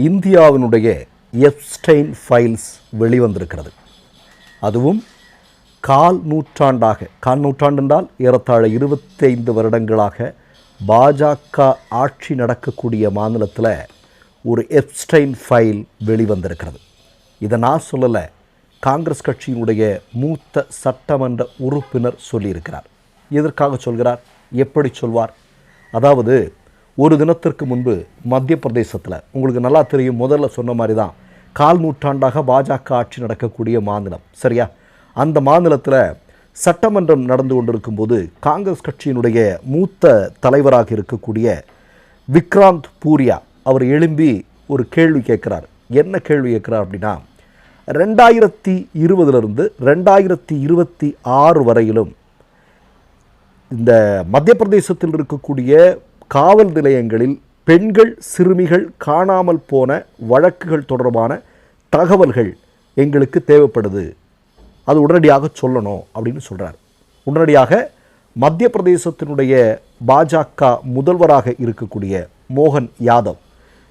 இந்தியாவினுடைய Epstein files வெளிவந்திருக்கிறது. அதுவும் கால் நூற்றாண்டு என்றால் ஏறத்தாழ 25 வருடங்களாக பாஜக ஆட்சி நடக்கக்கூடிய மாநிலத்தில் ஒரு எப்ஸ்டைன் ஃபைல் வெளிவந்திருக்கிறது. இதை நான் சொல்லலை, காங்கிரஸ் கட்சியினுடைய மூத்த சட்டமன்ற உறுப்பினர் சொல்லியிருக்கிறார். எதற்காக சொல்கிறார், எப்படி சொல்வார்? அதாவது ஒரு தினத்திற்கு முன்பு மத்திய பிரதேசத்தில், உங்களுக்கு நல்லா தெரியும், முதல்ல சொன்ன மாதிரி தான், கால் நூற்றாண்டாக பாஜக ஆட்சி நடக்கக்கூடிய மாநிலம், சரியா? அந்த மாநிலத்தில் சட்டமன்றம் நடந்து கொண்டிருக்கும்போது காங்கிரஸ் கட்சியினுடைய மூத்த தலைவராக இருக்கக்கூடிய விக்ராந்த் பூரியா அவர் எழும்பி ஒரு கேள்வி கேட்குறார். என்ன கேள்வி கேட்குறார் அப்படின்னா, 2020 2026 வரையிலும் இந்த மத்திய பிரதேசத்தில் இருக்கக்கூடிய காவல் நிலையங்களில் பெண்கள் சிறுமிகள் காணாமல் போன வழக்குகள் தொடர்பான தகவல்கள் எங்களுக்கு தேவைப்படுது, அது உடனடியாக சொல்லணும் அப்படின்னு சொல்கிறார். உடனடியாக மத்திய பிரதேசத்தினுடைய பாஜக முதல்வராக இருக்கக்கூடிய மோகன் யாதவ்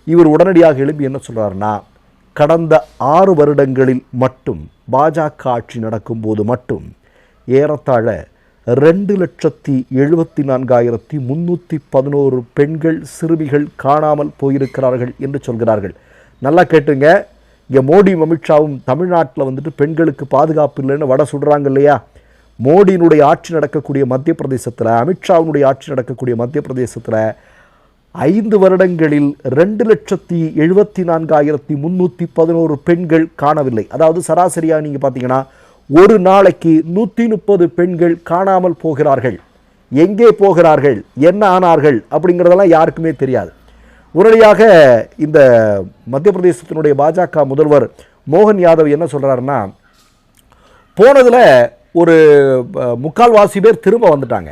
இவர் உடனடியாக எழுப்பி என்ன சொல்கிறாருன்னா, கடந்த 6 வருடங்களில் மட்டும் பாஜக ஆட்சி நடக்கும்போது மட்டும் ஏறத்தாழ 2,74,311 பெண்கள் சிறுமிகள் காணாமல் போயிருக்கிறார்கள் என்று சொல்கிறார்கள். நல்லா கேட்டுங்க, இங்கே மோடி அமித்ஷாவும் தமிழ்நாட்டில் வந்துட்டு பெண்களுக்கு பாதுகாப்பு இல்லைன்னு வடை சுடுறாங்க இல்லையா? மோடியினுடைய ஆட்சி நடக்கக்கூடிய மத்திய பிரதேசத்தில், அமித்ஷாவினுடைய ஆட்சி நடக்கக்கூடிய மத்திய பிரதேசத்தில் 5 வருடங்களில் 2,74,311 பெண்கள் காணவில்லை. அதாவது சராசரியாக நீங்கள் பார்த்தீங்கன்னா ஒரு நாளைக்கு 130 பெண்கள் காணாமல் போகிறார்கள். எங்கே போகிறார்கள், என்ன ஆனார்கள் அப்படிங்கிறதெல்லாம் யாருக்குமே தெரியாது. உடனடியாக இந்த மத்திய பிரதேசத்தினுடைய பாஜக முதல்வர் மோகன் யாதவ் என்ன சொல்கிறாருன்னா, போனதில் ஒரு 3/4 பேர் திரும்ப வந்துட்டாங்க,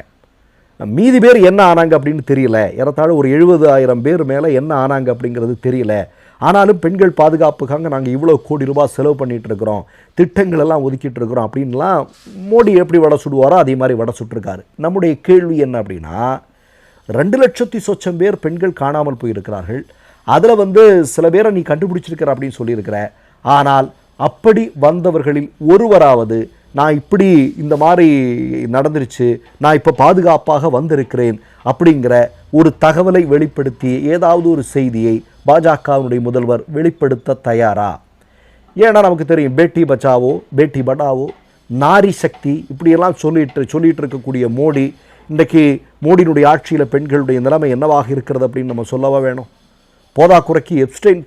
மீதி பேர் என்ன ஆனாங்க அப்படின்னு தெரியல, ஏறத்தாழ ஒரு 70,000 பேர் மேலே என்ன ஆனாங்க அப்படிங்கிறது தெரியல. ஆனாலும் பெண்கள் பாதுகாப்புக்காக நாங்கள் இவ்வளோ கோடி ரூபாய் செலவு பண்ணிகிட்டு இருக்கிறோம், திட்டங்கள் எல்லாம் ஒதுக்கிட்டு இருக்கிறோம் அப்படின்லாம் மோடி எப்படி வடை சுடுவாரோ அதே மாதிரி வடை சுட்டிருக்காரு. நம்முடைய கேள்வி என்ன அப்படின்னா, 2 லட்சத்தி சொச்சம் பேர் பெண்கள் காணாமல் போயிருக்கிறார்கள். அதில் சில பேரை நீ கண்டுபிடிச்சிருக்கிற அப்படின்னு சொல்லியிருக்கிற. ஆனால் அப்படி வந்தவர்களில் ஒருவராவது நான் இப்படி இந்த மாதிரி நடந்துருச்சு, நான் இப்போ பாதுகாப்பாக வந்திருக்கிறேன் அப்படிங்கிற ஒரு தகவலை வெளிப்படுத்தி ஏதாவது ஒரு செய்தியை பாஜகவினுடைய முதல்வர் வெளிப்படுத்த தயாரா? ஏன்னா நமக்கு தெரியும், பேட்டி பச்சாவோ பேட்டி படாவோ, நாரி சக்தி இப்படியெல்லாம் சொல்லிட்டு இருக்கக்கூடிய மோடி, இன்றைக்கி மோடியினுடைய ஆட்சியில் பெண்களுடைய நிலைமை என்னவாக இருக்கிறது அப்படின்னு நம்ம சொல்லவா வேணும்? போதாக்குறைக்கு எப்ஸ்டைன்